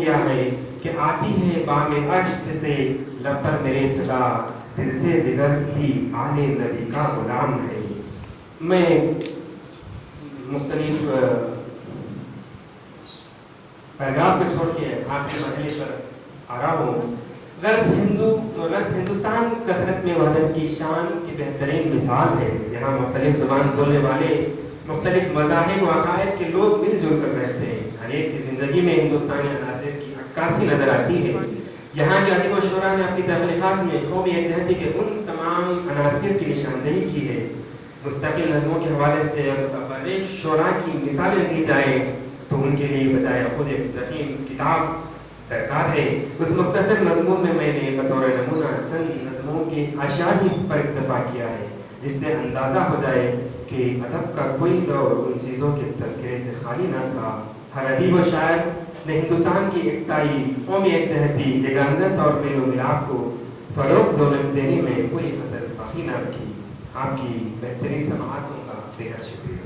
کیا ہے کہ آتی ہے بام عرش سے لب پر میرے صدا، دل سے جگر بھی آل نبی کا غلام ہے۔ میں مختلف پیغام کو چھوڑ کے آخری مرحلے پر آ رہا ہوں۔ غرض ہندوستان کثرت میں وحدت کی شان کی بہترین مثال ہے، یہاں مختلف زبان بولنے والے، مختلف مذاہب و عقائد کے لوگ مل جل کر رہتے ہیں۔ ہر ایک کی زندگی میں ہندوستانی عناصر کی عکاسی نظر آتی ہے۔ یہاں کے ادیب و شعراء نے اپنی تخلیقات میں قومی یکجہتی کے ان تمام عناصر کی نشاندہی کی ہے۔ مستقل نظموں کے حوالے سے اگر شعراء کی مثالیں دی جائیں تو ان کے لیے بجائے خود ایک ضخیم کتاب درکار ہے۔ اس مختصر مضمون میں میں نے بطور نمونہ چند نظموں کے اشعار ہی پر اکتفا کیا ہے، جس سے اندازہ ہو جائے کہ ادب کا کوئی دور ان چیزوں کے تذکرے سے خالی نہ تھا۔ ہر ادیب و شاعر نے ہندوستان کی ایکتائی، قومی یکجہتی، یگانگت اور میل و ملاپ کو فروغ دینے میں کوئی کسر باقی نہ رکھی۔ آپ کی بہترین سماعتوں کا بے حد شکریہ۔